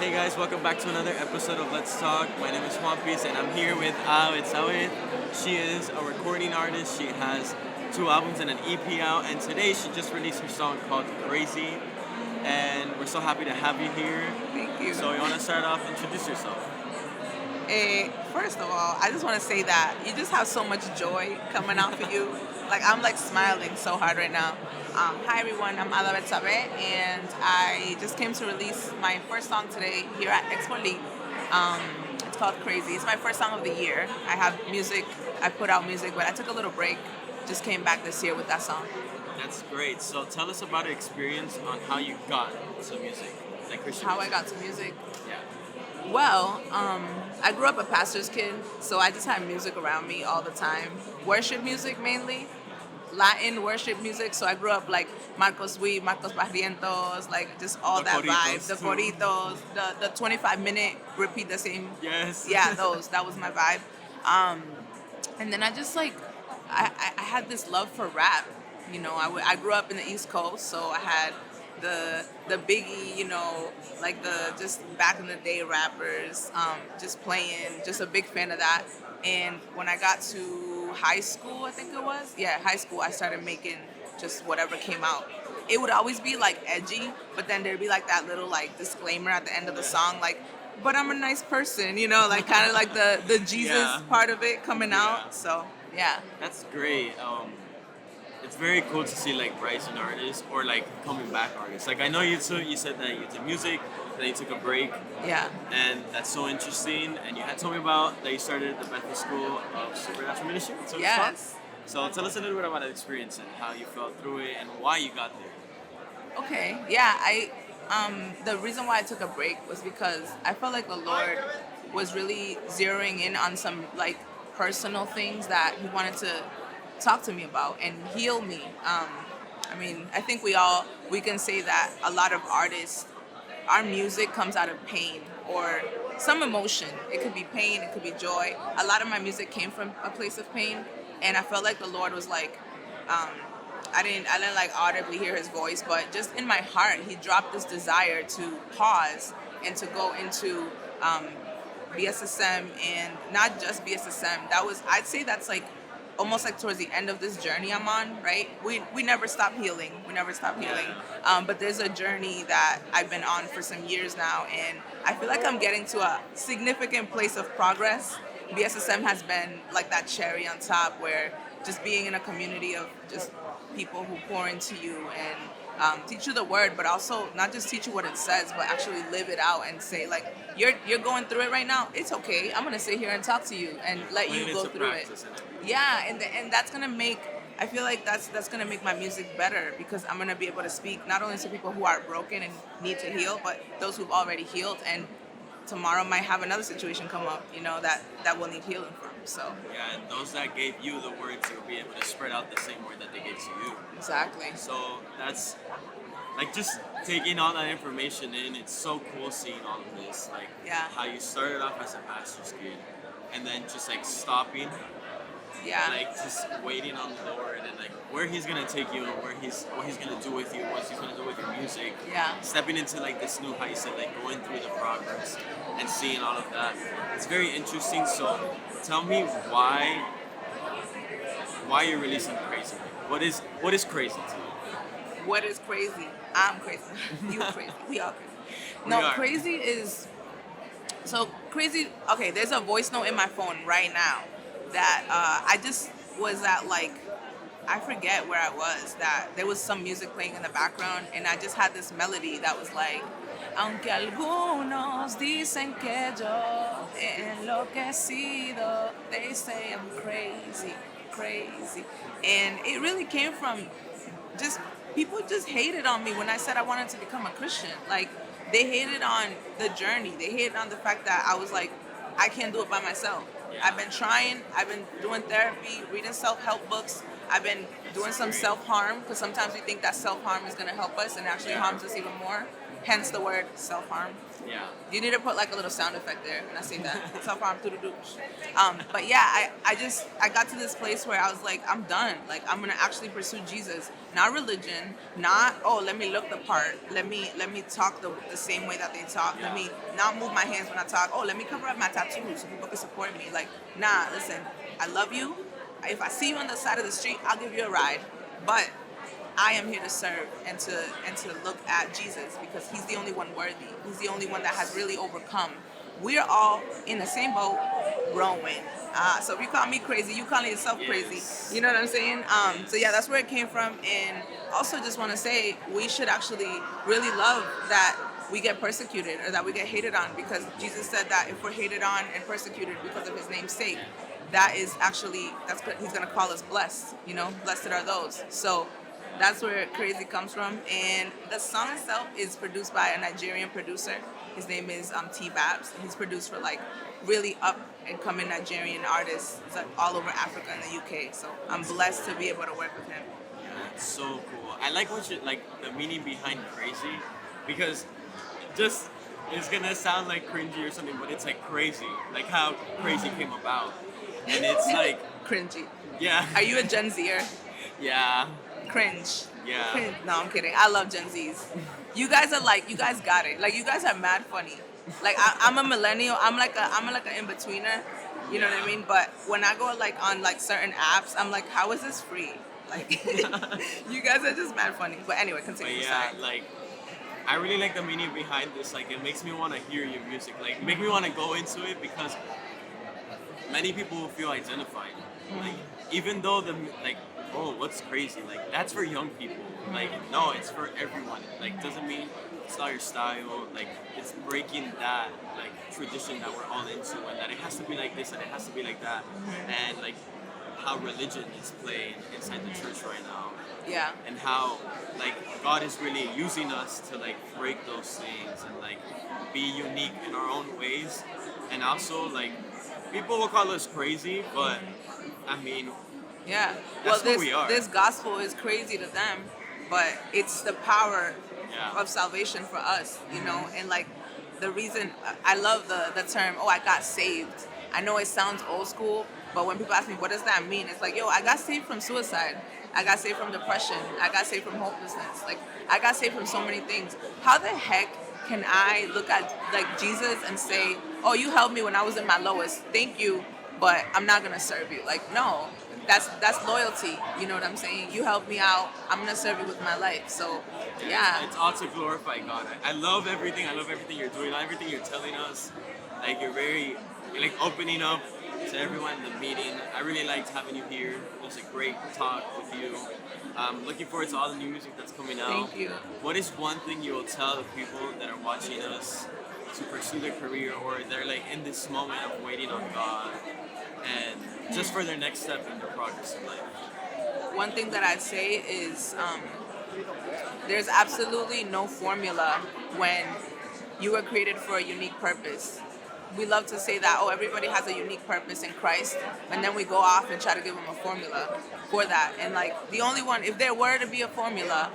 Hey guys, welcome back to another episode of Let's Talk. My name is Juan Piz and I'm here with Ada Betsabe. She is a recording artist. She has two albums and an EP out, and today she just released her song called Crazy. And we're so happy to have you here. Thank you. So you want to start off, introduce yourself. First of all, I just want to say that you just have so much joy coming out for you. Like I'm like smiling so hard right now. Hi everyone, I'm Ada Betsabe, and I just came to release my first song today here at Expolit. It's called Crazy. It's my first song of the year. I have music. I put out music, but I took a little break. Just came back this year with that song. That's great. So tell us about your experience on how you got to music, like Christian How I music. got to music. Yeah. Well, I grew up a pastor's kid, so I just had music around me all the time. Worship music mainly, Latin worship music. So I grew up like Marcos Witt, Marcos Barrientos, like just all The that vibe. corridos The too. corridos, the 25-minute repeat the same. Yes. Yeah, those. That was my vibe. And then I just like, I had this love for rap. You know, I grew up in the East Coast, so I had the Biggie, you know, like the just back in the day rappers, just playing, just a big fan of that. And when I got to high school, I think it was, yeah, high school, I started making just whatever came out. It would always be like edgy, but then there'd be like that little like disclaimer at the end of the song, like, but I'm a nice person, you know, like kind of like the Jesus Yeah. part of it coming Yeah. out. So yeah. That's great. It's very cool to see like rising artists or like coming back artists. Like I know you said that you did music, then you took a break, Yeah. and that's so interesting. And you had told me about that you started the Bethel School of Supernatural Ministry. So it's fun. Yes. So tell us a little bit about that experience and how you felt through it and why you got there. Okay. Yeah. The reason why I took a break was because I felt like the Lord was really zeroing in on some like personal things that He wanted to talk to me about and heal me. I mean, I think we can say that a lot of artists, our music comes out of pain or some emotion. It could be pain, it could be joy. A lot of my music came from a place of pain, and I felt like the Lord was like, I didn't like audibly hear His voice, but just in my heart, He dropped this desire to pause and to go into BSSM, and not just BSSM. I'd say that's like almost like towards the end of this journey I'm on, right? We never stop healing. We never stop healing. But there's a journey that I've been on for some years now, and I feel like I'm getting to a significant place of progress. BSSM has been like that cherry on top, where just being in a community of just people who pour into you and teach you the word, but also not just teach you what it says, but actually live it out and say like, you're going through it right now. It's okay. I'm gonna sit here and talk to you and let Putting you it go to through it. practice and everything. Yeah, and that's gonna make. I feel like that's gonna make my music better because I'm gonna be able to speak not only to people who are broken and need to heal, but those who've already healed and tomorrow might have another situation come up, you know, that will need healing from. So Yeah, and those that gave you the words, you'll be able to spread out the same word that they gave to you. exactly. So that's like just taking all that information in. It's so cool seeing all of this, like Yeah. how you started off as a pastor's kid, and then just like stopping, Yeah. like just waiting on the Lord and like where He's gonna take you and what He's gonna do with you, what He's gonna do with your music. Yeah. Stepping into like this new height, said like going through the progress and seeing all of that. It's very interesting. So tell me why you're releasing Crazy. What is crazy to you? What is crazy? I'm crazy. You crazy. We all crazy. We No, are. crazy is so crazy. Okay, there's a voice note in my phone right now that I just was at like I forget where I was. That there was some music playing in the background, and I just had this melody that was like, aunque algunos dicen que yo he enloquecido, they say I'm crazy, crazy, and it really came from just people just hated on me when I said I wanted to become a Christian. Like they hated on the journey. They hated on the fact that I was like, I can't do it by myself. Yeah. I've been trying. I've been doing therapy, reading self-help books. I've been doing some self-harm because sometimes we think that self-harm is going to help us and actually Yeah. harms us even more. hence the word self-harm. Yeah. You need to put like a little sound effect there when I say that. Self-harm, doo-doo-doo. But yeah, I got to this place where I was like, I'm done. Like, I'm gonna actually pursue Jesus, not religion, not, oh, let me look the part, let me talk the same way that they talk, let me not move my hands when I talk, oh, let me cover up my tattoos so people can support me. Like, nah, listen, I love you. If I see you on the side of the street, I'll give you a ride. But I am here to serve and to look at Jesus, because he's the only one worthy. He's the only one that has really overcome. We're all in the same boat, rowing. So if you call me crazy, you call yourself crazy. You know what I'm saying? So yeah, that's where it came from. And also just want to say, we should actually really love that we get persecuted or that we get hated on, because Jesus said that if we're hated on and persecuted because of his name's sake, that is actually, he's going to call us blessed. Blessed are those. So that's where crazy comes from. And the song itself is produced by a Nigerian producer. His name is T Babs. He's produced for like really up and coming Nigerian artists like all over Africa and the UK. So I'm blessed to be able to work with him. Yeah, that's so cool. I like what you like the meaning behind crazy, because just it's gonna sound like cringy or something, but it's like crazy, like how crazy came about, and it's like cringy. Yeah. Are you a Gen Zer? Yeah. Cringe. Yeah. Cringe. No, I'm kidding. I love Gen Zs. You guys got it. Like, you guys are mad funny. Like, I'm a millennial. I'm like an in-betweener. You know what I mean? But when I go like on like certain apps, I'm like, how is this free? Like, you guys are just mad funny. But anyway, continue. But yeah, like, I really like the meaning behind this. Like, it makes me want to hear your music. Like, make me want to go into it, because many people will feel identified. Like, even though oh, what's crazy? Like, that's for young people. Like, no, it's for everyone. Like, doesn't mean it's not your style. Like, it's breaking that, like, tradition that we're all into, and that it has to be like this and it has to be like that. And, like, how religion is playing inside the church right now. Yeah. And how, like, God is really using us to, like, break those things and, like, be unique in our own ways. And also, like, people will call us crazy, but, I mean, yeah. That's who we are. This gospel is crazy to them, but it's the power of salvation for us, and like the reason I love the term, oh, I got saved. I know it sounds old school, but when people ask me, what does that mean? It's like, yo, I got saved from suicide. I got saved from depression. I got saved from hopelessness. Like, I got saved from so many things. How the heck can I look at like Jesus and say, oh, you helped me when I was in my lowest. Thank you, but I'm not gonna serve you. Like, no. That's loyalty. You know what I'm saying? You help me out, I'm gonna serve you with my life. So yeah. It's all to glorify God. I love everything. I love everything you're doing, everything you're telling us. Like, you're like opening up to everyone in the meeting. I really liked having you here. It was a great talk with you. Looking forward to all the new music that's coming out. Thank you. What is one thing you will tell the people that are watching us to pursue their career, or they're like in this moment of waiting on God, and just for their next step in their progress in life? One thing that I'd say is there's absolutely no formula when you were created for a unique purpose. We love to say that, oh, everybody has a unique purpose in Christ, and then we go off and try to give them a formula for that. And like, the only one, if there were to be a formula,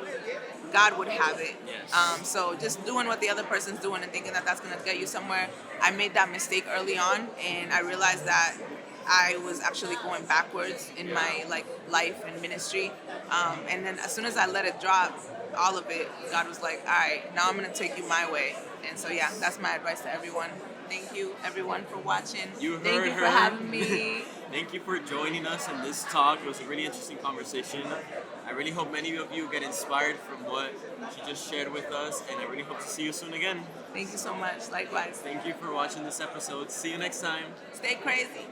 God would have it. Yes. So just doing what the other person's doing and thinking that that's going to get you somewhere, I made that mistake early on, and I realized that I was actually going backwards in my like life and ministry. And then as soon as I let it drop, all of it, God was like, all right, now I'm going to take you my way. And so yeah, that's my advice to everyone. Thank you, everyone, for watching. Thank you for having me. Thank you for joining us in this talk. It was a really interesting conversation. I really hope many of you get inspired from what she just shared with us, and I really hope to see you soon again. Thank you so much. Likewise. Thank you for watching this episode. See you next time. Stay crazy.